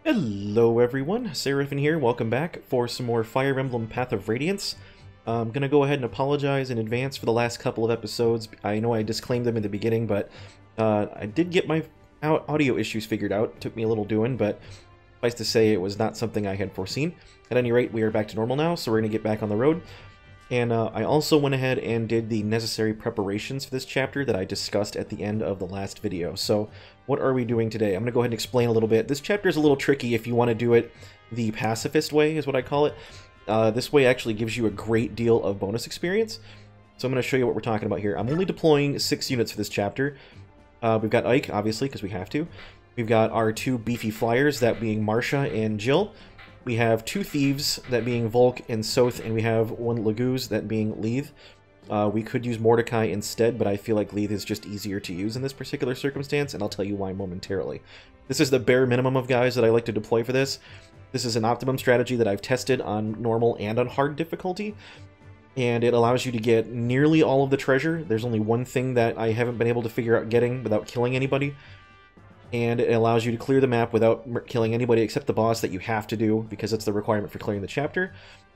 Hello everyone, Seraphin here, welcome back for some more Fire Emblem Path of Radiance. I'm gonna go ahead and apologize in advance for the last couple of episodes. I know I disclaimed them in the beginning, but I did get my audio issues figured out. It took me a little doing, but suffice to say it was not something I had foreseen. At any rate, we are back to normal now, so we're gonna get back on the road. And I also went ahead and did the necessary preparations for this chapter that I discussed at the end of the last video. So what are we doing today? I'm going to go ahead and explain a little bit. This chapter is a little tricky if you want to do it the pacifist way, is what I call it. This way actually gives you a great deal of bonus experience. So I'm going to show you what we're talking about here. I'm only deploying 6 units for this chapter. We've got Ike, obviously, because we have to. We've got our 2 beefy flyers, that being Marcia and Jill. We have 2 thieves, that being Volk and Soth, and we have 1 Laguz, that being Leith. We could use Mordecai instead, but I feel like Leith is just easier to use in this particular circumstance, and I'll tell you why momentarily. This is the bare minimum of guys that I like to deploy for this. This is an optimum strategy that I've tested on normal and on hard difficulty, and it allows you to get nearly all of the treasure. There's only one thing that I haven't been able to figure out getting without killing anybody. And it allows you to clear the map without killing anybody except the boss that you have to do, because it's the requirement for clearing the chapter,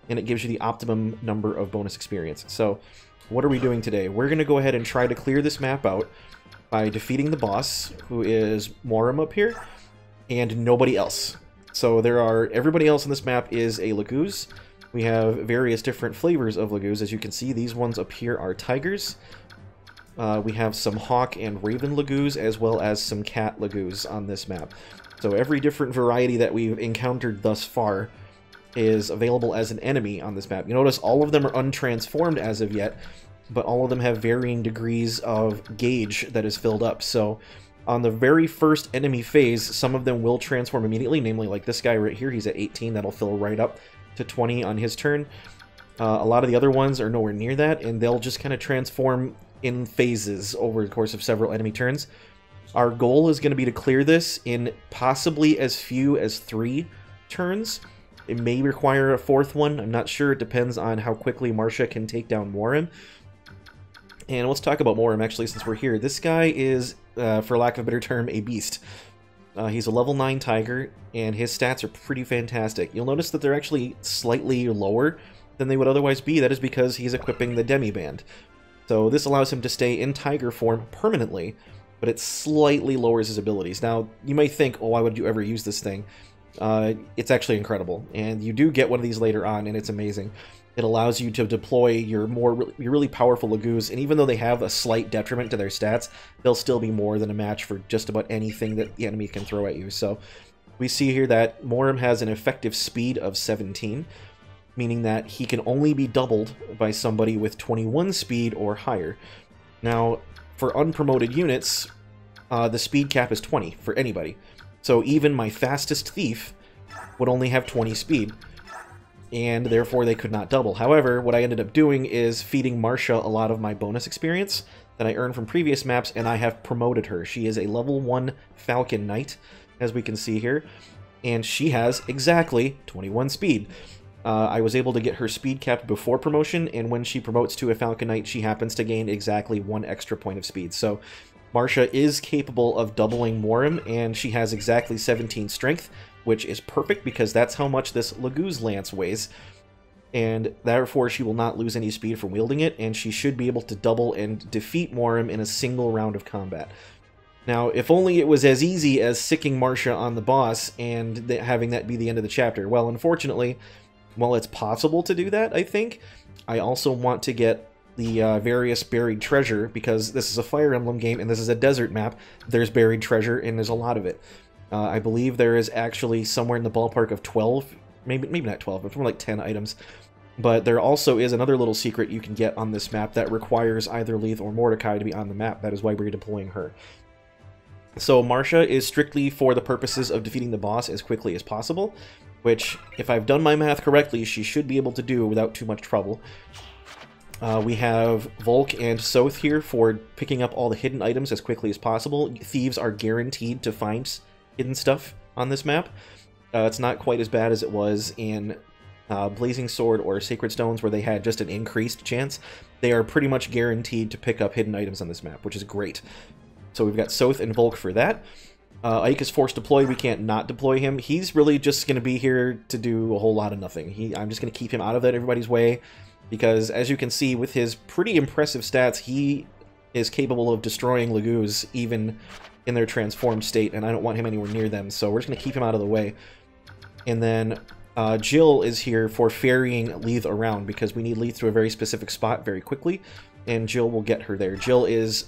and it gives you the optimum number of bonus experience. So, what are we doing today? We're going to go ahead and try to clear this map out by defeating the boss, who is Morim up here, and nobody else. So everybody else on this map is a Laguz. We have various different flavors of Laguz. As you can see, these ones up here are tigers. We have some hawk and raven Laguz, as well as some cat Laguz on this map. So every different variety that we've encountered thus far is available as an enemy on this map. You notice all of them are untransformed as of yet, but all of them have varying degrees of gauge that is filled up. So on the very first enemy phase, some of them will transform immediately, namely like this guy right here. He's at 18, that'll fill right up to 20 on his turn. A lot of the other ones are nowhere near that, and they'll just kind of transform in phases over the course of several enemy turns. Our goal is going to be to clear this in possibly as few as 3 turns. It may require a 4th one, I'm not sure. It depends on how quickly Marcia can take down Morim. And let's talk about Morim, actually, since we're here. This guy is, for lack of a better term, a beast. He's a level 9 tiger, and his stats are pretty fantastic. You'll notice that they're actually slightly lower than they would otherwise be. That is because he's equipping the Demi-Band. So this allows him to stay in tiger form permanently, but it slightly lowers his abilities. Now, you might think, oh, why would you ever use this thing? It's actually incredible, and you do get one of these later on, and it's amazing. It allows you to deploy your really powerful Laguz, and even though they have a slight detriment to their stats, they'll still be more than a match for just about anything that the enemy can throw at you. So we see here that Morim has an effective speed of 17, meaning that he can only be doubled by somebody with 21 speed or higher. Now, for unpromoted units, the speed cap is 20 for anybody. So even my fastest thief would only have 20 speed, and therefore they could not double. However, what I ended up doing is feeding Marcia a lot of my bonus experience that I earned from previous maps, and I have promoted her. She is a level 1 Falcon Knight, as we can see here, and she has exactly 21 speed. I was able to get her speed capped before promotion, and when she promotes to a Falcon Knight, she happens to gain exactly 1 extra point of speed. So Marcia is capable of doubling Morim, and she has exactly 17 strength, which is perfect because that's how much this Laguz lance weighs, and therefore she will not lose any speed from wielding it, and she should be able to double and defeat Morim in a single round of combat. Now, if only it was as easy as sicking Marcia on the boss and having that be the end of the chapter. Well, unfortunately, while it's possible to do that, I think, I also want to get the various buried treasure, because this is a Fire Emblem game and this is a desert map. There's buried treasure, and there's a lot of it. I believe there is actually somewhere in the ballpark of 12, maybe not 12, but more like 10 items. But there also is another little secret you can get on this map that requires either Leith or Mordecai to be on the map. That is why we're deploying her. So Marcia is strictly for the purposes of defeating the boss as quickly as possible, which, if I've done my math correctly, she should be able to do without too much trouble. We have Volk and Soth here for picking up all the hidden items as quickly as possible. Thieves are guaranteed to find hidden stuff on this map. It's not quite as bad as it was in Blazing Sword or Sacred Stones, where they had just an increased chance. They are pretty much guaranteed to pick up hidden items on this map, which is great. So we've got Soth and Volk for that. Ike is forced deployed. We can't not deploy him. He's really just going to be here to do a whole lot of nothing. I'm just going to keep him out of everybody's way, because as you can see, with his pretty impressive stats, he is capable of destroying Lagoos even in their transformed state, and I don't want him anywhere near them, so we're just going to keep him out of the way. And then Jill is here for ferrying Leith around, because we need Leith to a very specific spot very quickly, and Jill will get her there. Jill is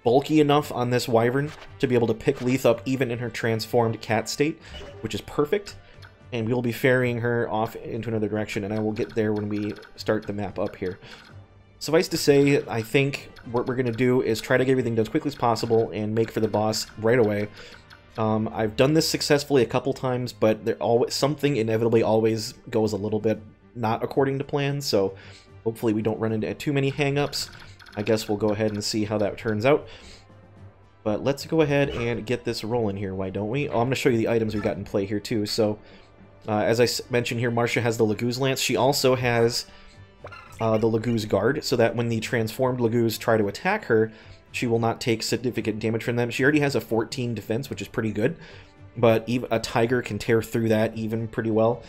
bulky enough on this Wyvern to be able to pick Leith up even in her transformed cat state, which is perfect, and we'll be ferrying her off into another direction, and I will get there when we start the map up here. Suffice to say, I think what we're going to do is try to get everything done as quickly as possible and make for the boss right away. I've done this successfully a couple times, but something inevitably always goes a little bit not according to plan, so hopefully we don't run into too many hang-ups. I guess we'll go ahead and see how that turns out. But let's go ahead and get this rolling here, why don't we? Oh, I'm going to show you the items we've got in play here too. So, as I mentioned here, Marcia has the Lagoos Lance. She also has the Lagoos Guard, so that when the transformed Lagoos try to attack her, she will not take significant damage from them. She already has a 14 defense, which is pretty good, but even a Tiger can tear through that even pretty well.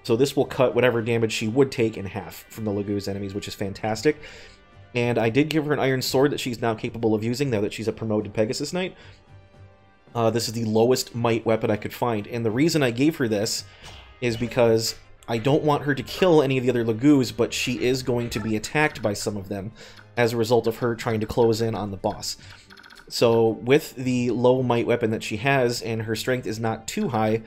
So this will cut whatever damage she would take in half from the Lagoos enemies, which is fantastic. And I did give her an iron sword that she's now capable of using, now that she's a promoted Pegasus Knight. This is the lowest might weapon I could find, and the reason I gave her this is because I don't want her to kill any of the other Lagoos, but she is going to be attacked by some of them as a result of her trying to close in on the boss. So with the low might weapon that she has, and her strength is not too high,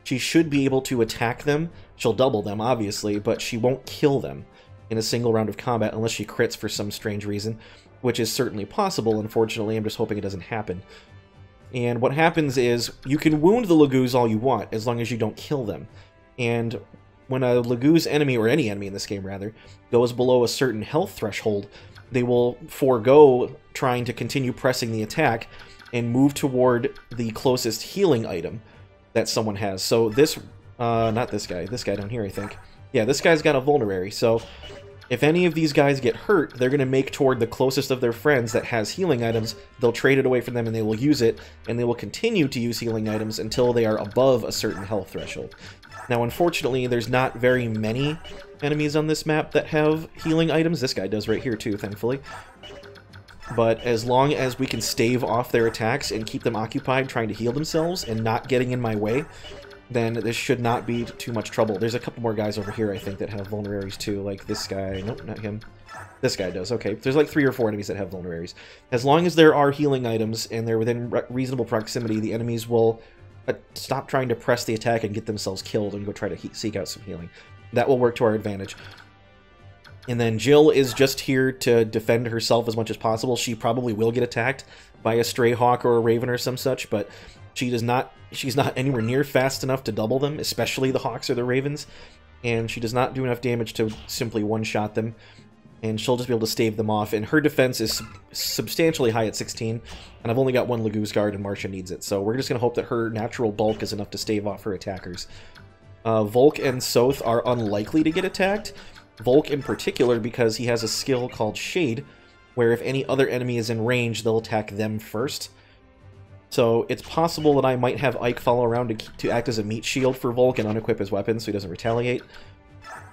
she should be able to attack them. She'll double them, obviously, but she won't kill them in a single round of combat unless she crits for some strange reason, which is certainly possible. Unfortunately, I'm just hoping it doesn't happen. And what happens is, you can wound the Lagoos all you want, as long as you don't kill them. And when a Lagoos enemy, or any enemy in this game rather, goes below a certain health threshold, they will forego trying to continue pressing the attack and move toward the closest healing item that someone has. So this, not this guy down here, I think. Yeah, this guy's got a vulnerary, so if any of these guys get hurt, they're going to make toward the closest of their friends that has healing items. They'll trade it away from them and they will use it, and they will continue to use healing items until they are above a certain health threshold. Now, unfortunately, there's not very many enemies on this map that have healing items. This guy does right here too, thankfully. But as long as we can stave off their attacks and keep them occupied trying to heal themselves and not getting in my way, then this should not be too much trouble. There's a couple more guys over here, I think, that have vulneraries too, like this guy. Nope, not him. This guy does. Okay, there's like 3 or 4 enemies that have vulneraries. As long as there are healing items and they're within reasonable proximity, the enemies will stop trying to press the attack and get themselves killed and go try to seek out some healing. That will work to our advantage. And then Jill is just here to defend herself as much as possible. She probably will get attacked by a stray hawk or a raven or some such, but she's not anywhere near fast enough to double them, especially the hawks or the ravens, and she does not do enough damage to simply one-shot them, and she'll just be able to stave them off. And her defense is substantially high at 16, and I've only got 1 Lagoos Guard, and Marcia needs it, so we're just going to hope that her natural bulk is enough to stave off her attackers. Volk and Soth are unlikely to get attacked. Volk in particular because he has a skill called Shade, where if any other enemy is in range, they'll attack them first. So it's possible that I might have Ike follow around to act as a meat shield for Volk and unequip his weapon so he doesn't retaliate.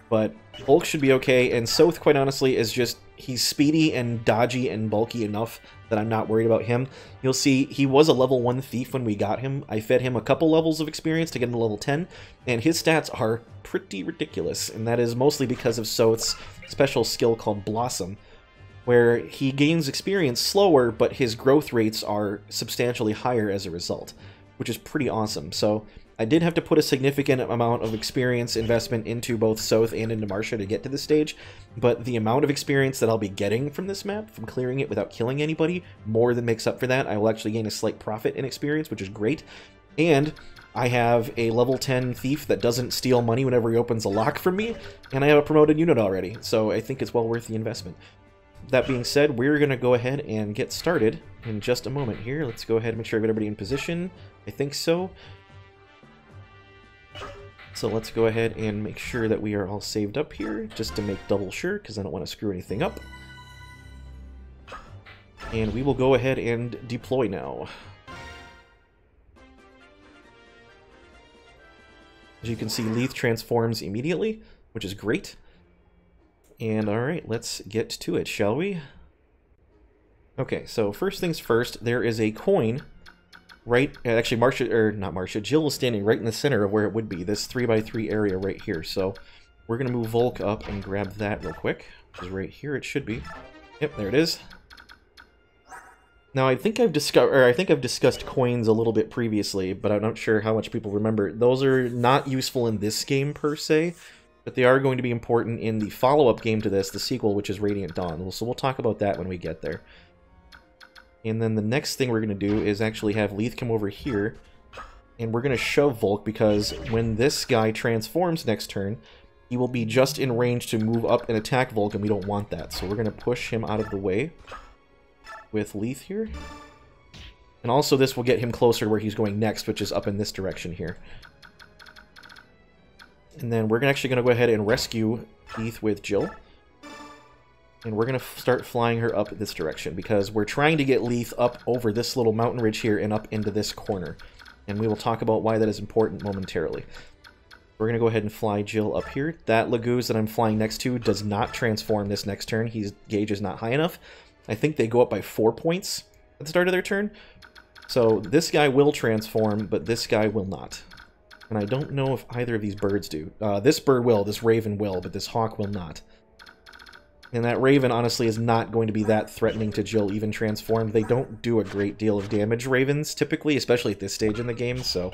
But Volk should be okay, and Soth, quite honestly, is just, he's speedy and dodgy and bulky enough that I'm not worried about him. You'll see, he was a level 1 thief when we got him. I fed him a couple levels of experience to get him to level 10, and his stats are pretty ridiculous, and that is mostly because of Soth's special skill called Blossom, where he gains experience slower, but his growth rates are substantially higher as a result, which is pretty awesome. So I did have to put a significant amount of experience investment into both Soth and into Marcia to get to this stage, but the amount of experience that I'll be getting from this map, from clearing it without killing anybody, more than makes up for that. I will actually gain a slight profit in experience, which is great. And I have a level 10 thief that doesn't steal money whenever he opens a lock from me, and I have a promoted unit already, so I think it's well worth the investment. That being said, we're going to go ahead and get started in just a moment here. Let's go ahead and make sure I have everybody in position. I think so. So let's go ahead and make sure that we are all saved up here, just to make double sure, because I don't want to screw anything up. And we will go ahead and deploy now. As you can see, Leith transforms immediately, which is great. And alright, let's get to it, shall we? Okay, so first things first, there is a coin right... Actually, Jill is standing right in the center of where it would be, this 3x3 area right here. So we're going to move Volk up and grab that real quick. Because right here it should be. Yep, there it is. Now, I think I've discussed coins a little bit previously, but I'm not sure how much people remember. Those are not useful in this game, per se, but they are going to be important in the follow-up game to this, the sequel, which is Radiant Dawn. So we'll talk about that when we get there. And then the next thing we're going to do is actually have Leith come over here, and we're going to shove Volk, because when this guy transforms next turn, he will be just in range to move up and attack Volk, and we don't want that. So we're going to push him out of the way with Leith here. And also this will get him closer to where he's going next, which is up in this direction here. And then we're actually going to go ahead and rescue Leith with Jill. And we're going to start flying her up this direction, because we're trying to get Leith up over this little mountain ridge here and up into this corner. And we will talk about why that is important momentarily. We're going to go ahead and fly Jill up here. That Laguz that I'm flying next to does not transform this next turn. His gauge is not high enough. I think they go up by 4 points at the start of their turn. So this guy will transform, but this guy will not. And I don't know if either of these birds do. This bird will, this raven will, but this hawk will not. And that raven, honestly, is not going to be that threatening to Jill, even transformed. They don't do a great deal of damage, ravens, typically, especially at this stage in the game, so...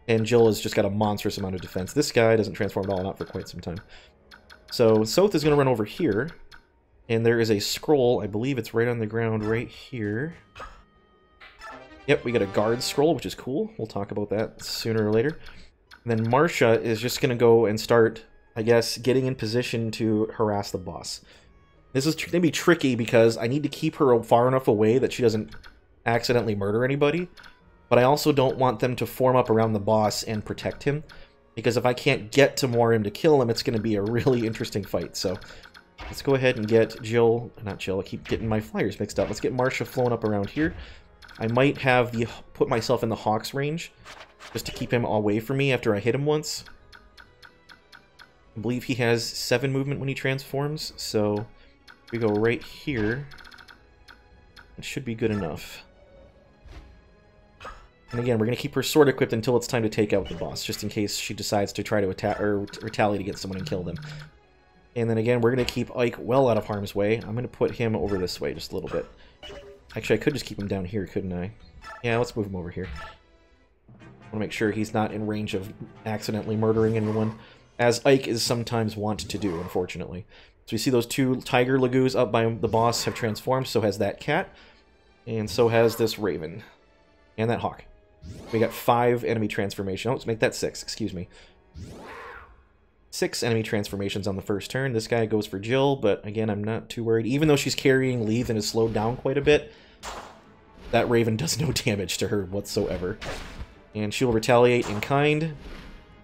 And Jill has just got a monstrous amount of defense. This guy doesn't transform at all, not for quite some time. So, Soth is going to run over here, and there is a scroll. I believe it's right on the ground right here. Yep, we got a guard scroll, which is cool. We'll talk about that sooner or later. And then Marcia is just going to go and start, I guess, getting in position to harass the boss. This is going to be tricky because I need to keep her far enough away that she doesn't accidentally murder anybody. But I also don't want them to form up around the boss and protect him. Because if I can't get to Morim to kill him, it's going to be a really interesting fight. So let's go ahead and get Jill... Not Jill, I keep getting my flyers mixed up. Let's get Marcia flown up around here. I might have put myself in the Hawk's range, just to keep him away from me after I hit him once. I believe he has 7 movement when he transforms, so if we go right here, it should be good enough. And again, we're going to keep her sword equipped until it's time to take out the boss, just in case she decides to try to attack or retaliate against someone and kill them. And then again, we're going to keep Ike well out of harm's way. I'm going to put him over this way just a little bit. Actually, I could just keep him down here, couldn't I? Yeah, let's move him over here. I want to make sure he's not in range of accidentally murdering anyone, as Ike is sometimes wont to do, unfortunately. So you see those 2 tiger Laguz up by the boss have transformed, so has that cat, and so has this raven, and that hawk. We got 5 enemy transformations. Oh, let's make that 6, excuse me. 6 enemy transformations on the first turn. This guy goes for Jill, but again, I'm not too worried. Even though she's carrying Leith and is slowed down quite a bit, that raven does no damage to her whatsoever. And she'll retaliate in kind.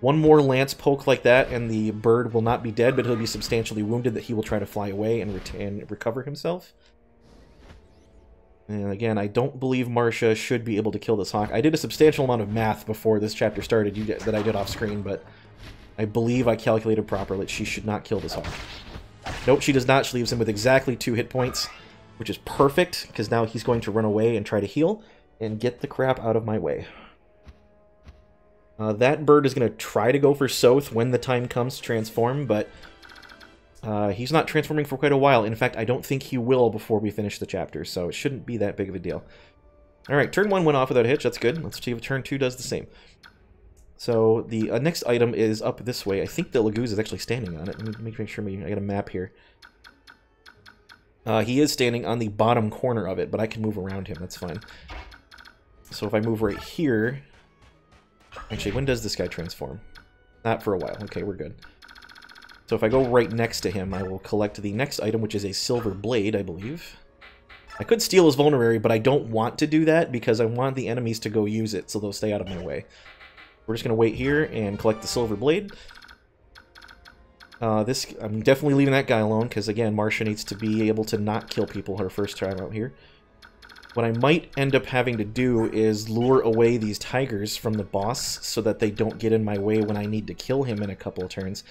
One more lance poke like that, and the bird will not be dead, but he'll be substantially wounded that he will try to fly away and recover himself. And again, I don't believe Marcia should be able to kill this hawk. I did a substantial amount of math before this chapter started that I did off screen, but I believe I calculated properly. She should not kill this hawk. Nope, she does not. She leaves him with exactly 2 hit points, which is perfect, because now he's going to run away and try to heal, and get the crap out of my way. That bird is going to try to go for Soth when the time comes to transform, but he's not transforming for quite a while. In fact, I don't think he will before we finish the chapter, so it shouldn't be that big of a deal. Alright, turn 1 went off without a hitch, that's good. Let's see if turn 2 does the same. So, the next item is up this way. I think the Laguz is actually standing on it. Let me make sure I got a map here. He is standing on the bottom corner of it, but I can move around him, that's fine. So if I move right here... Actually, when does this guy transform? Not for a while. Okay, we're good. So if I go right next to him, I will collect the next item, which is a silver blade, I believe. I could steal his vulnerary, but I don't want to do that because I want the enemies to go use it, so they'll stay out of my way. We're just going to wait here and collect the silver blade. I'm definitely leaving that guy alone, because again, Marcia needs to be able to not kill people her first time out here. What I might end up having to do is lure away these tigers from the boss so that they don't get in my way when I need to kill him in a couple of turns.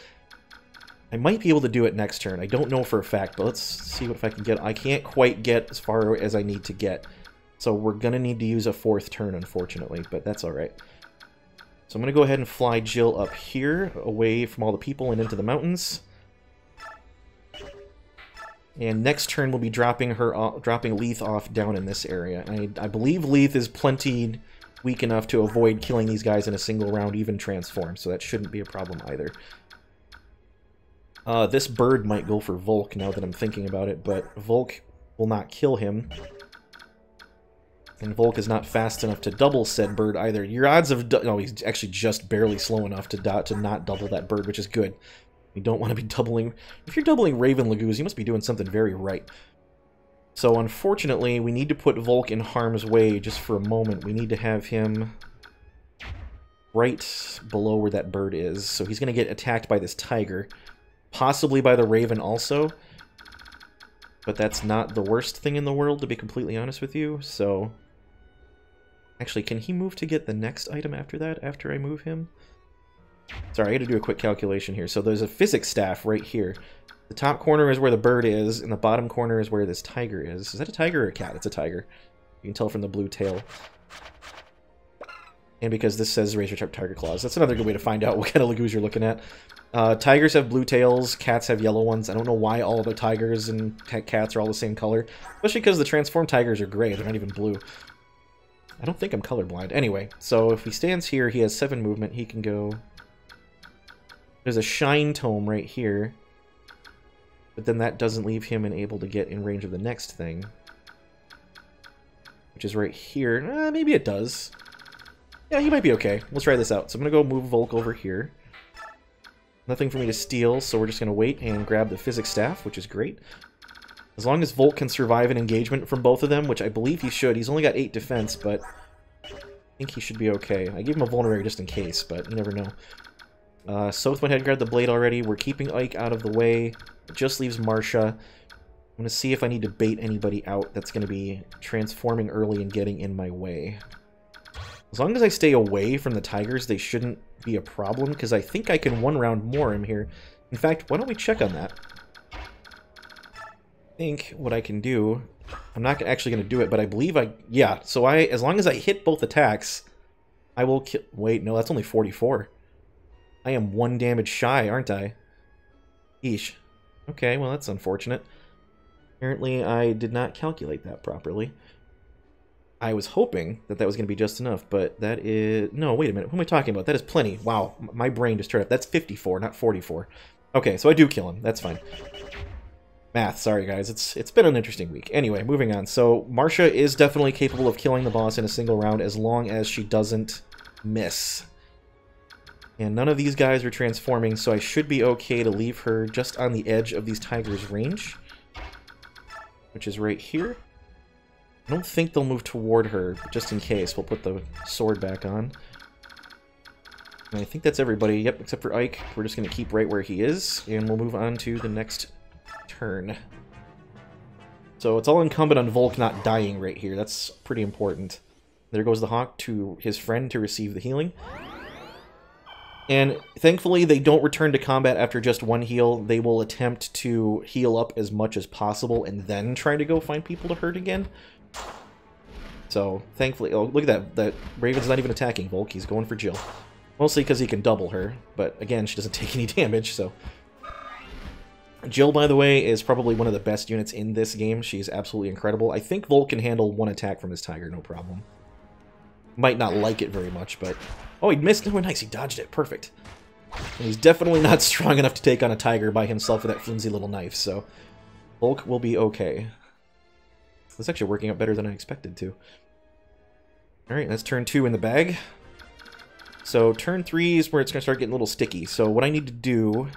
I might be able to do it next turn. I don't know for a fact, but let's see what if I can get. I can't quite get as far as I need to get. So we're going to need to use a 4th turn, unfortunately, but that's alright. So I'm going to go ahead and fly Jill up here, away from all the people and into the mountains. And next turn we'll be dropping Leith off down in this area. I believe Leith is plenty weak enough to avoid killing these guys in a single round, even transform, so that shouldn't be a problem either. This bird might go for Volk now that I'm thinking about it, but Volk will not kill him. And Volk is not fast enough to double said bird either. Your odds of... No, he's actually just barely slow enough to not double that bird, which is good. You don't want to be doubling... If you're doubling Raven Lagoos, you must be doing something very right. So, unfortunately, we need to put Volk in harm's way just for a moment. We need to have him right below where that bird is. So he's going to get attacked by this tiger. Possibly by the Raven also. But that's not the worst thing in the world, to be completely honest with you. So... Actually, can he move to get the next item after that, after I move him? Sorry, I had to do a quick calculation here. So there's a physics staff right here. The top corner is where the bird is, and the bottom corner is where this tiger is. Is that a tiger or a cat? It's a tiger. You can tell from the blue tail. And because this says razor sharp tiger claws, that's another good way to find out what kind of Lagoos you're looking at. Tigers have blue tails, cats have yellow ones. I don't know why all the tigers and cats are all the same color. Especially because the transformed tigers are gray, they're not even blue. I don't think I'm colorblind. Anyway, so if he stands here, he has 7 movement. He can go... There's a shine tome right here. But then that doesn't leave him able to get in range of the next thing. Which is right here. Maybe it does. Yeah, he might be okay. We'll try this out. So I'm going to go move Volk over here. Nothing for me to steal, so we're just going to wait and grab the physics staff, which is great. As long as Volk can survive an engagement from both of them, which I believe he should. He's only got 8 defense, but I think he should be okay. I gave him a vulnerary just in case, but you never know. Soth went ahead and grabbed the blade already. We're keeping Ike out of the way. It just leaves Marcia. I'm going to see if I need to bait anybody out that's going to be transforming early and getting in my way. As long as I stay away from the tigers, they shouldn't be a problem, because I think I can 1 round more him here. In fact, why don't we check on that? I think what I can do... I'm not actually going to do it, but I believe I... Yeah, so as long as I hit both attacks, I will kill... Wait, no, that's only 44. I am 1 damage shy, aren't I? Eesh. Okay, well, that's unfortunate. Apparently, I did not calculate that properly. I was hoping that that was going to be just enough, but that is... No, wait a minute. Who am I talking about? That is plenty. Wow, my brain just turned up. That's 54, not 44. Okay, so I do kill him. That's fine. Math, sorry guys. It's been an interesting week. Anyway, moving on. So, Marcia is definitely capable of killing the boss in a single round as long as she doesn't miss. And none of these guys are transforming, so I should be okay to leave her just on the edge of these tigers' range. Which is right here. I don't think they'll move toward her, but just in case, we'll put the sword back on. And I think that's everybody, yep, except for Ike. We're just going to keep right where he is, and we'll move on to the next turn. So it's all incumbent on Volk not dying right here. That's pretty important. There goes the Hawk to his friend to receive the healing. And thankfully, they don't return to combat after just 1 heal. They will attempt to heal up as much as possible and then try to go find people to hurt again. So, thankfully... Oh, look at that. Raven's not even attacking Volk. He's going for Jill. Mostly because he can double her. But, again, she doesn't take any damage, so... Jill, by the way, is probably one of the best units in this game. She's absolutely incredible. I think Volk can handle 1 attack from his tiger, no problem. Might not like it very much, but... Oh, he missed! Oh, nice, he dodged it. Perfect. And he's definitely not strong enough to take on a tiger by himself with that flimsy little knife, so... Volk will be okay. It's actually working out better than I expected to. Alright, that's turn 2 in the bag. So, turn 3 is where it's going to start getting a little sticky. So, what I need to do...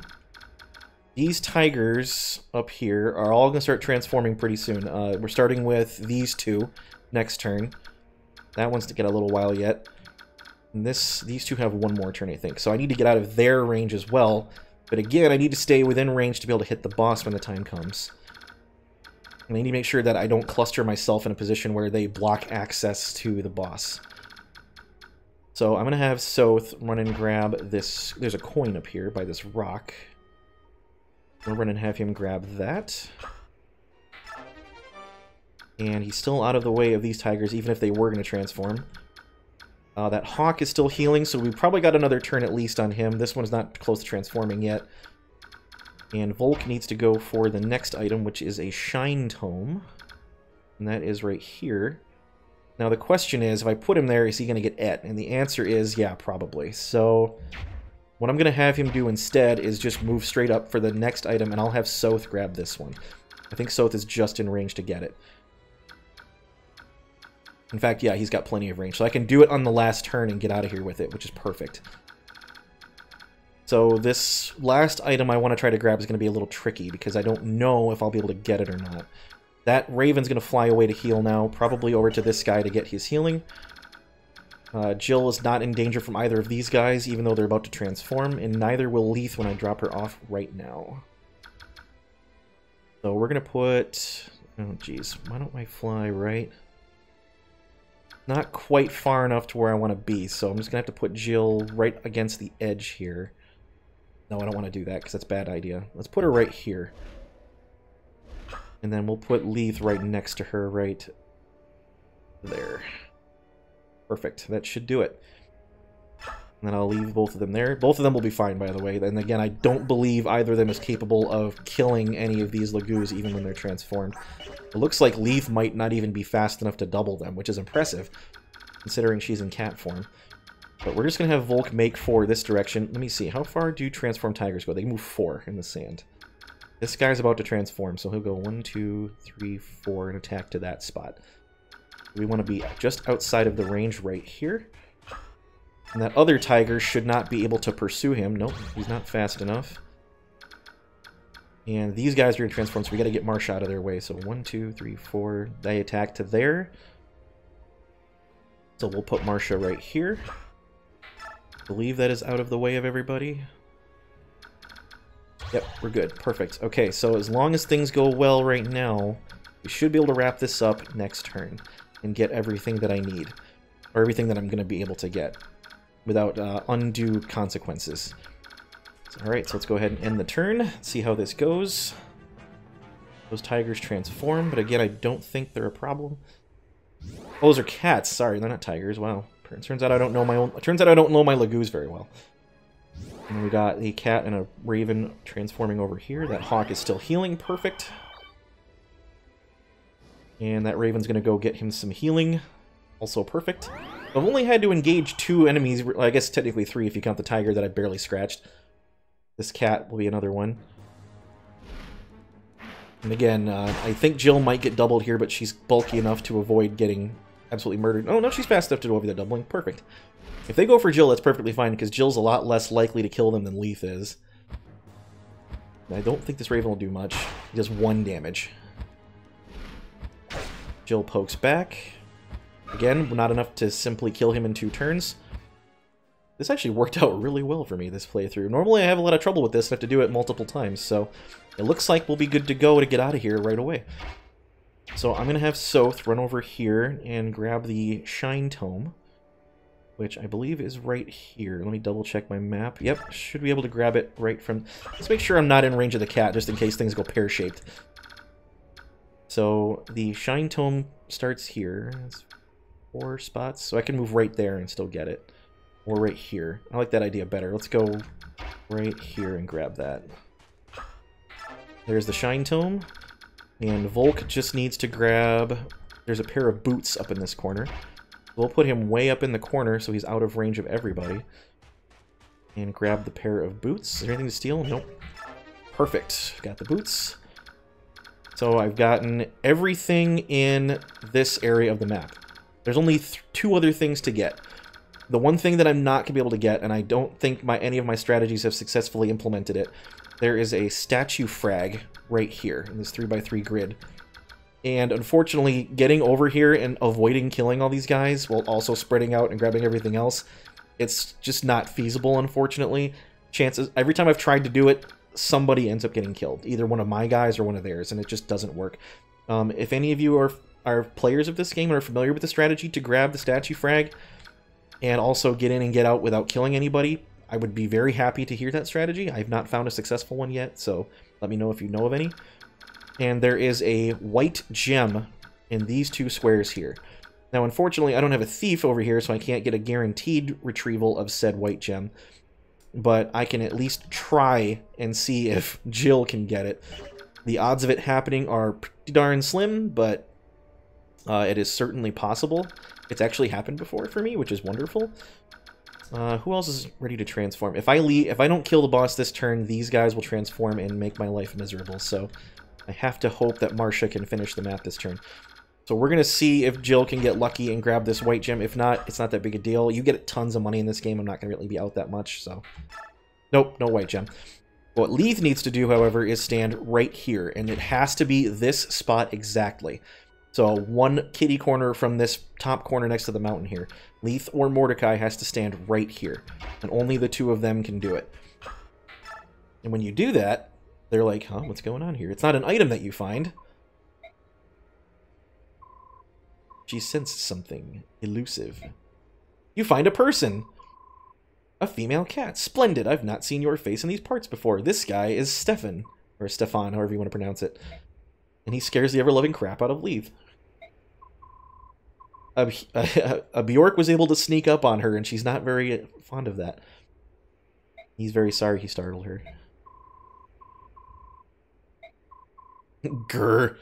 These tigers up here are all going to start transforming pretty soon. We're starting with these 2 next turn. That one's to get a little while yet. And these 2 have 1 more turn, I think. So I need to get out of their range as well. But again, I need to stay within range to be able to hit the boss when the time comes. I need to make sure that I don't cluster myself in a position where they block access to the boss. So I'm going to have Soth run and grab this. There's a coin up here by this rock. I'll run and have him grab that. And he's still out of the way of these tigers, even if they were going to transform. That hawk is still healing, so we probably got another turn at least on him. This one's not close to transforming yet. And Volk needs to go for the next item, which is a Shine Tome. And that is right here. Now the question is, if I put him there, is he going to get et? And the answer is, yeah, probably. So what I'm going to have him do instead is just move straight up for the next item, and I'll have Soth grab this one. I think Soth is just in range to get it. In fact, yeah, he's got plenty of range. So I can do it on the last turn and get out of here with it, which is perfect. So this last item I want to try to grab is going to be a little tricky because I don't know if I'll be able to get it or not. That Raven's going to fly away to heal now, probably over to this guy to get his healing. Jill is not in danger from either of these guys, even though they're about to transform, and neither will Leith when I drop her off right now. So we're going to put... Oh, geez. Why don't I fly right... Not quite far enough to where I want to be, so I'm just going to have to put Jill right against the edge here. No, I don't want to do that, because that's a bad idea. Let's put her right here. And then we'll put Leith right next to her, right there. Perfect. That should do it. And then I'll leave both of them there. Both of them will be fine, by the way. And again, I don't believe either of them is capable of killing any of these Lagoos, even when they're transformed. It looks like Leith might not even be fast enough to double them, which is impressive, considering she's in cat form. But we're just going to have Volk make for this direction. Let me see. How far do transform tigers go? They move 4 in the sand. This guy's about to transform, so he'll go 1, 2, 3, 4, and attack to that spot. We want to be just outside of the range right here. And that other tiger should not be able to pursue him. Nope, he's not fast enough. And these guys are going to transform, so we got to get Marsha out of their way. So 1, 2, 3, 4. They attack to there. So we'll put Marsha right here. I believe that is out of the way of everybody. Yep, we're good. Perfect. Okay, so as long as things go well right now, we should be able to wrap this up next turn and get everything that I need. Or everything that I'm going to be able to get without undue consequences. Alright, so let's go ahead and end the turn, see how this goes. Those tigers transform, but again, I don't think they're a problem. Oh, those are cats. Sorry, they're not tigers. Wow. Turns out I don't know my own. Turns out I don't know my Lagoos very well. And we got a cat and a raven transforming over here. That hawk is still healing. Perfect. And that raven's going to go get him some healing. Also perfect. I've only had to engage 2 enemies. I guess technically 3 if you count the tiger that I barely scratched. This cat will be another one. And again, I think Jill might get doubled here, but she's bulky enough to avoid getting absolutely murdered. Oh, no, she's fast enough to avoid that doubling. Perfect. If they go for Jill, that's perfectly fine, because Jill's a lot less likely to kill them than Leith is. I don't think this Raven will do much. He does 1 damage. Jill pokes back. Again, not enough to simply kill him in 2 turns. This actually worked out really well for me, this playthrough. Normally I have a lot of trouble with this and have to do it multiple times, so it looks like we'll be good to go to get out of here right away. So I'm going to have Soth run over here and grab the Shine Tome, which I believe is right here. Let me double check my map. Yep, should be able to grab it right from... Let's make sure I'm not in range of the cat, just in case things go pear-shaped. So the Shine Tome starts here. That's 4 spots, so I can move right there and still get it. Or right here. I like that idea better. Let's go right here and grab that. There's the Shine Tome. And Volk just needs to grab... There's a pair of boots up in this corner. We'll put him way up in the corner so he's out of range of everybody. And grab the pair of boots. Is there anything to steal? Nope. Perfect. Got the boots. So I've gotten everything in this area of the map. There's only 2 other things to get. The one thing that I'm not going to be able to get, and I don't think any of my strategies have successfully implemented it, there is a statue frag right here in this 3x3 grid. And unfortunately, getting over here and avoiding killing all these guys while also spreading out and grabbing everything else, it's just not feasible, unfortunately. Chances, every time I've tried to do it, somebody ends up getting killed. Either one of my guys or one of theirs, and it just doesn't work. If any of you are players of this game and are familiar with the strategy to grab the statue frag and also get in and get out without killing anybody, I would be very happy to hear that strategy. I've not found a successful one yet, so let me know if you know of any. And there is a white gem in these two squares here. Now, unfortunately, I don't have a thief over here, so I can't get a guaranteed retrieval of said white gem. But I can at least try and see if Jill can get it. The odds of it happening are pretty darn slim, but it is certainly possible. It's actually happened before for me, which is wonderful. Who else is ready to transform? If I don't kill the boss this turn, these guys will transform and make my life miserable. So I have to hope that Marcia can finish the map this turn. So we're going to see if Jill can get lucky and grab this white gem. If not, it's not that big a deal. You get tons of money in this game. I'm not going to really be out that much, so... Nope, no white gem. What Leith needs to do, however, is stand right here, and it has to be this spot exactly. So one kitty corner from this top corner next to the mountain here. Leith or Mordecai has to stand right here, and only the two of them can do it. And when you do that, they're like, huh, what's going on here? It's not an item that you find. She sensed something elusive. You find a person! A female cat. Splendid! I've not seen your face in these parts before. This guy is Stefan. Or Stefan, however you want to pronounce it. And he scares the ever-loving crap out of Leith. A Bjork was able to sneak up on her, and she's not very fond of that. He's very sorry he startled her. Grr.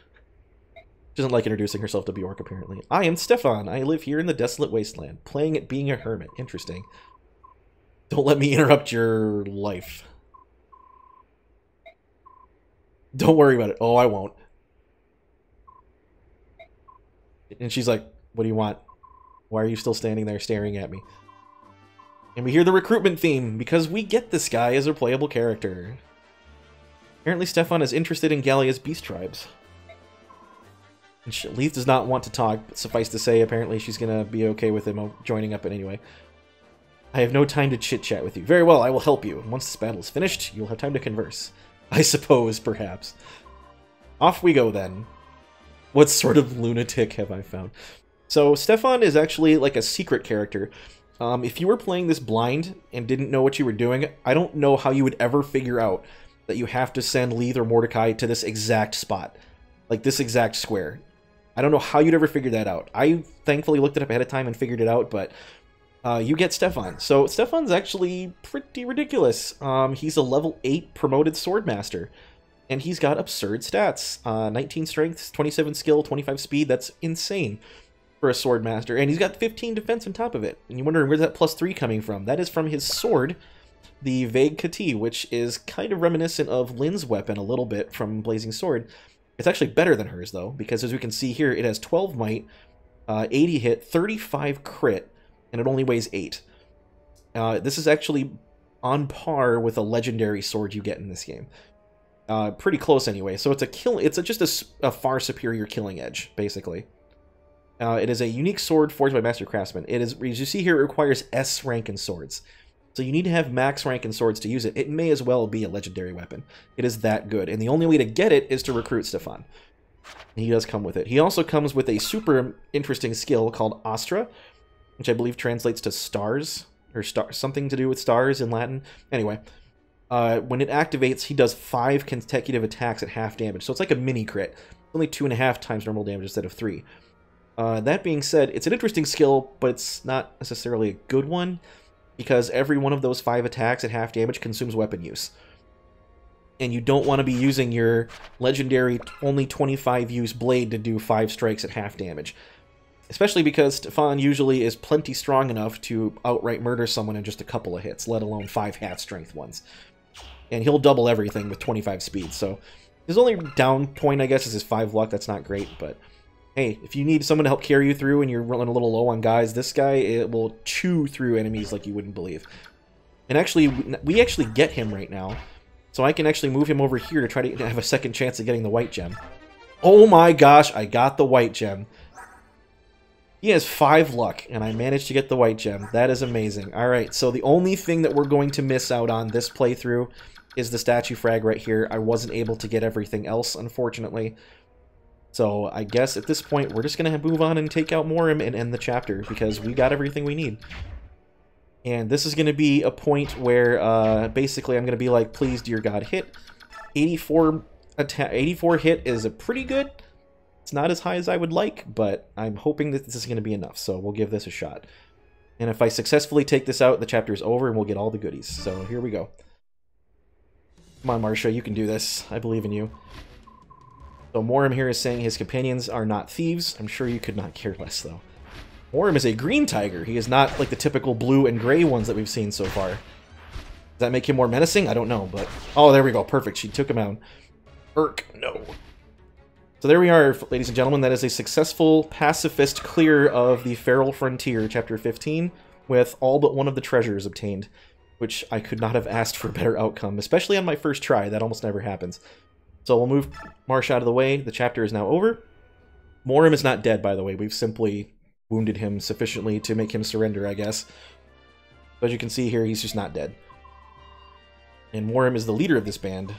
She doesn't like introducing herself to Bjork, apparently. I am Stefan. I live here in the desolate wasteland, playing at being a hermit. Interesting. Don't let me interrupt your life. Don't worry about it. Oh, I won't. And she's like, what do you want? Why are you still standing there staring at me? And we hear the recruitment theme, because we get this guy as a playable character. Apparently Stefan is interested in Gallia's beast tribes. And Leith does not want to talk, but suffice to say, apparently she's going to be okay with him joining up anyway. I have no time to chit-chat with you. Very well, I will help you. Once this battle is finished, you'll have time to converse. I suppose, perhaps. Off we go, then. What sort of lunatic have I found? So, Stefan is actually like a secret character. If you were playing this blind and didn't know what you were doing, I don't know how you would ever figure out that you have to send Leith or Mordecai to this exact spot. Like, this exact square. I don't know how you'd ever figure that out. I thankfully looked it up ahead of time and figured it out, but you get Stefan. So Stefan's actually pretty ridiculous. He's a level 8 promoted swordmaster, and he's got absurd stats. 19 strength, 27 skill, 25 speed. That's insane for a swordmaster. And he's got 15 defense on top of it. And you're wondering, where's that +3 coming from? That is from his sword, the Vague Kati, which is kind of reminiscent of Lynn's weapon a little bit from Blazing Sword. It's actually better than hers, though, because as we can see here, it has 12 might, 80 hit, 35 crit, and it only weighs 8. This is actually on par with a legendary sword you get in this game. Pretty close, anyway. So it's just a far superior killing edge, basically. It is a unique sword forged by Master Craftsman. It is, as you see here, it requires S rank in swords. So you need to have max rank in swords to use it. It may as well be a legendary weapon. It is that good. And the only way to get it is to recruit Stefan. And he does come with it. He also comes with a super interesting skill called Astra, which I believe translates to stars, or something to do with stars in Latin. Anyway, when it activates, he does 5 consecutive attacks at half damage. So it's like a mini crit. Only 2.5 times normal damage instead of 3. That being said, it's an interesting skill, but it's not necessarily a good one, because every one of those 5 attacks at half damage consumes weapon use. And you don't want to be using your legendary only 25 use blade to do 5 strikes at half damage. Especially because Stefan usually is plenty strong enough to outright murder someone in just a couple of hits, let alone 5 half strength ones. And he'll double everything with 25 speed, so his only down point, I guess, is his 5 luck. That's not great, but hey, if you need someone to help carry you through and you're running a little low on guys, this guy, it will chew through enemies like you wouldn't believe. And actually, we actually get him right now, so I can actually move him over here to try to have a second chance at getting the white gem. Oh my gosh, I got the white gem. He has 5 luck, and I managed to get the white gem. That is amazing. Alright, so the only thing that we're going to miss out on this playthrough is the statue frag right here. I wasn't able to get everything else, unfortunately. So I guess at this point, we're just going to move on and take out Morim and end the chapter, because we got everything we need. And this is going to be a point where basically I'm going to be like, please, dear God, hit. 84 hit is a pretty good. It's not as high as I would like, but I'm hoping that this is going to be enough, so we'll give this a shot. And if I successfully take this out, the chapter is over and we'll get all the goodies. So here we go. Come on, Marcia, you can do this. I believe in you. So Morim here is saying his companions are not thieves. I'm sure you could not care less, though. Morim is a green tiger. He is not like the typical blue and gray ones that we've seen so far. Does that make him more menacing? I don't know, but... Oh, there we go. Perfect. She took him out. Irk, no. So there we are, ladies and gentlemen. That is a successful pacifist clear of the Feral Frontier, Chapter 15, with all but one of the treasures obtained, which I could not have asked for a better outcome, especially on my first try. That almost never happens. So we'll move Marsh out of the way. The chapter is now over. Morim is not dead, by the way. We've simply wounded him sufficiently to make him surrender, I guess. But as you can see here, he's just not dead. And Morim is the leader of this band.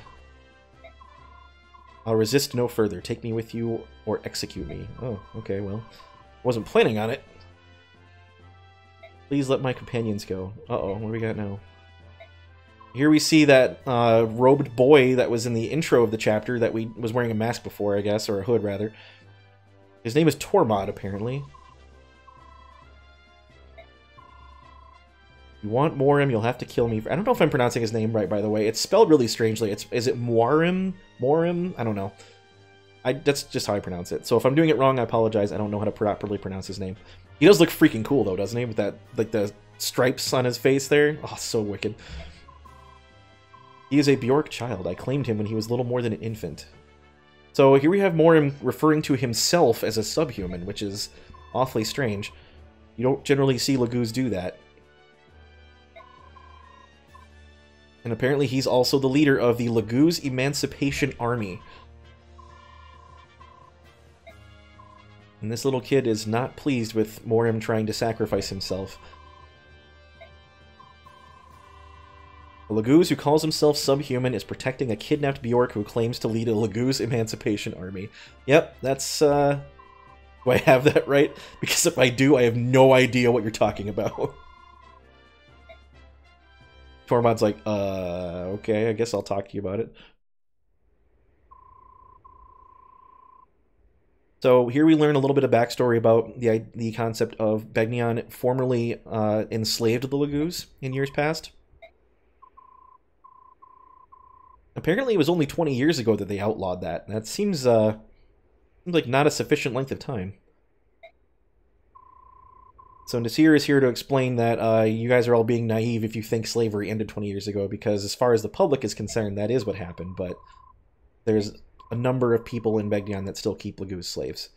I'll resist no further. Take me with you or execute me. Oh, okay, well. Wasn't planning on it. Please let my companions go. Uh-oh, what do we got now? Here we see that robed boy that was in the intro of the chapter that was wearing a mask before, I guess, or a hood, rather. His name is Tormod, apparently. You want Morim, you'll have to kill me. I don't know if I'm pronouncing his name right, by the way. It's spelled really strangely. Is it Morim? Morim? I don't know. That's just how I pronounce it. So if I'm doing it wrong, I apologize. I don't know how to properly pronounce his name. He does look freaking cool, though, doesn't he? With that, like, the stripes on his face there. Oh, so wicked. He is a Bjork child. I claimed him when he was little more than an infant. So here we have Morim referring to himself as a subhuman, which is awfully strange. You don't generally see Lagoos do that. And apparently he's also the leader of the Lagoos Emancipation Army. And this little kid is not pleased with Morim trying to sacrifice himself. A Lagoos who calls himself subhuman is protecting a kidnapped Bjork who claims to lead a Lagoos Emancipation Army. Yep, that's, do I have that right? Because if I do, I have no idea what you're talking about. Tormod's like, okay, I guess I'll talk to you about it. So here we learn a little bit of backstory about the concept of Begnion formerly enslaved the Lagoos in years past. Apparently it was only 20 years ago that they outlawed that. That seems like not a sufficient length of time. So Nasir is here to explain that you guys are all being naive if you think slavery ended 20 years ago, because as far as the public is concerned, that is what happened, but there's a number of people in Begnion that still keep Lagoos slaves.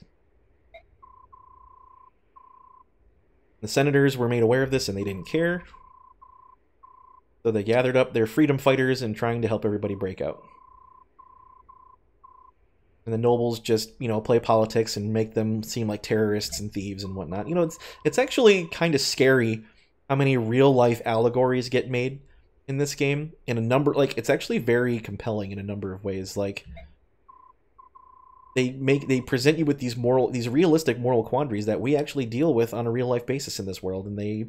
The senators were made aware of this and they didn't care, so they gathered up their freedom fighters and trying to help everybody break out. And the nobles just, you know, play politics and make them seem like terrorists and thieves and whatnot. You know, it's actually kind of scary how many real-life allegories get made in this game. In a number, like, it's actually very compelling in a number of ways. Like, they present you with these realistic moral quandaries that we actually deal with on a real-life basis in this world. And they,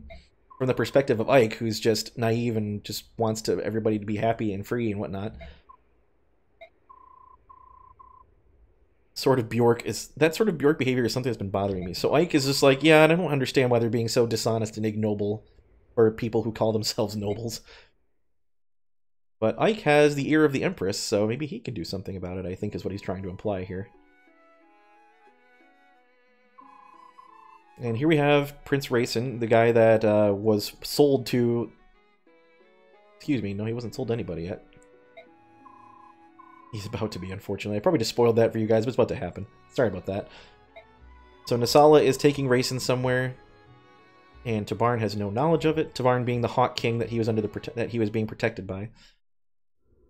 from the perspective of Ike, who's just naive and just wants everybody to be happy and free and whatnot. That sort of Bjork behavior is something that's been bothering me. So Ike is just like, yeah, I don't understand why they're being so dishonest and ignoble for people who call themselves nobles. But Ike has the ear of the Empress, so maybe he can do something about it, I think is what he's trying to imply here. And here we have Prince Rayson, the guy that was sold to... Excuse me, no, he wasn't sold to anybody yet. He's about to be, unfortunately. I probably just spoiled that for you guys, but it's about to happen. Sorry about that. So Nasala is taking Rayson somewhere, and Tabarn has no knowledge of it. Tabarn being the Hawk King that he was that he was being protected by.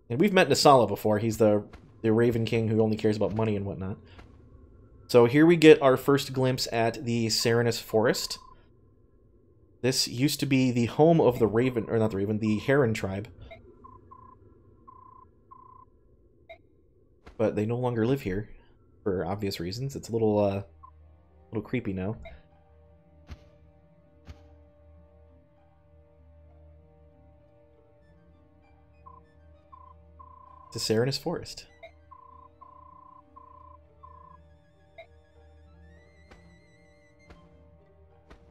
And we've met Nasala before. He's the Raven King who only cares about money and whatnot. So here we get our first glimpse at the Serenus Forest. This used to be the home of the Raven, or not the Raven, the Heron tribe. But they no longer live here. for obvious reasons. It's a little creepy now. To Serenus Forest.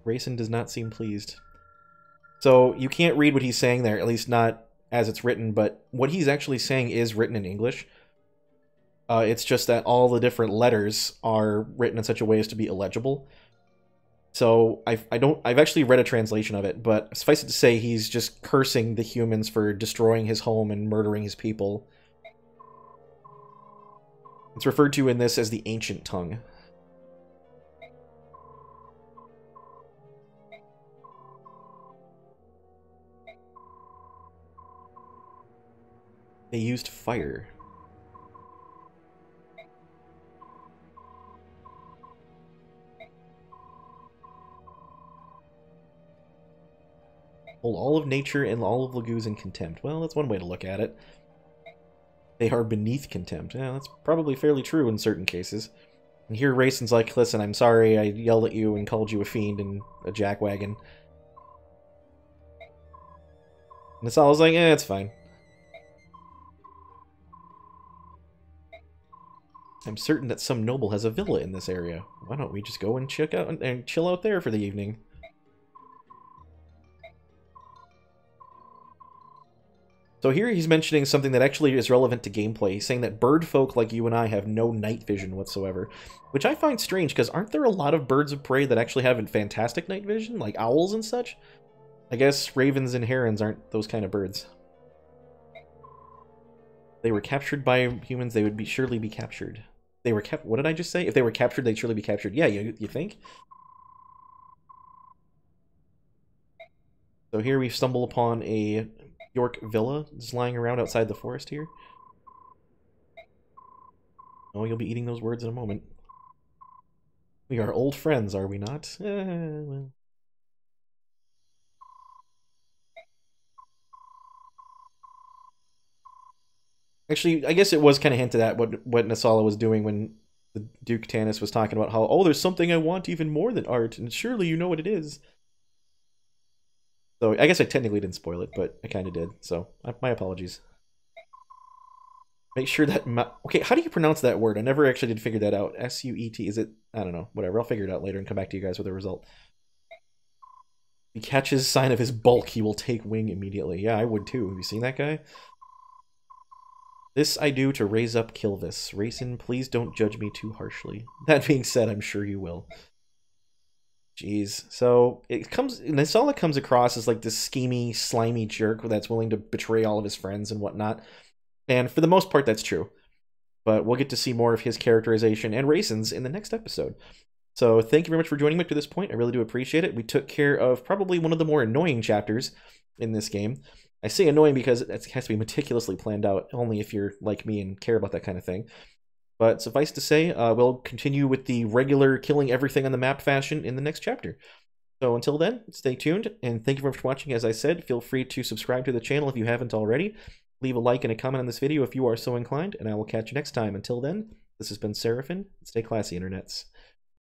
Rayson does not seem pleased. So you can't read what he's saying there, at least not as it's written, but what he's actually saying is written in English. It's just that all the different letters are written in such a way as to be illegible. So I've actually read a translation of it, but suffice it to say, he's just cursing the humans for destroying his home and murdering his people. It's referred to in this as the Ancient Tongue. They used fire. Hold all of nature and all of Laguz in contempt. Well, that's one way to look at it. They are beneath contempt. Yeah, that's probably fairly true in certain cases. And here Rayson's like, listen, I'm sorry I yelled at you and called you a fiend and a jackwagon. And Nasala's like, it's fine. I'm certain that some noble has a villa in this area. Why don't we just go and check out and chill out there for the evening? So here he's mentioning something that actually is relevant to gameplay. He's saying that bird folk like you and I have no night vision whatsoever, which I find strange because aren't there a lot of birds of prey that actually have fantastic night vision, like owls and such? I guess ravens and herons aren't those kind of birds. They were captured by humans, they would surely be captured. They were what did I just say? If they were captured, they'd surely be captured. Yeah, you think? So here we stumble upon a York villa just lying around outside the forest here. Oh, you'll be eating those words in a moment. We are old friends, are we not? Well. Actually, I guess it was kind of hinted at what Nasala was doing when the Duke Tanis was talking about how, oh, there's something I want even more than art, and surely you know what it is. So I guess I technically didn't spoil it, but I kind of did. So my apologies. Make sure that... Okay, how do you pronounce that word? I never actually did figure that out. S-U-E-T. Is it... I don't know. Whatever. I'll figure it out later and come back to you guys with a result. If he catches sign of his bulk, he will take wing immediately. Yeah, I would too. Have you seen that guy? This I do to raise up Kilvis. Rayson, please don't judge me too harshly. That being said, I'm sure you will. Jeez. So Nasala comes across as like this schemy, slimy jerk that's willing to betray all of his friends and whatnot. And for the most part, that's true. But we'll get to see more of his characterization and Rayson's in the next episode. So thank you very much for joining me up to this point. I really do appreciate it. We took care of probably one of the more annoying chapters in this game. I say annoying because it has to be meticulously planned out, only if you're like me and care about that kind of thing. But suffice to say, we'll continue with the regular killing everything on the map fashion in the next chapter. So until then, stay tuned, and thank you very much for watching. As I said, feel free to subscribe to the channel if you haven't already. Leave a like and a comment on this video if you are so inclined, and I will catch you next time. Until then, this has been Seraphin. Stay classy, internets.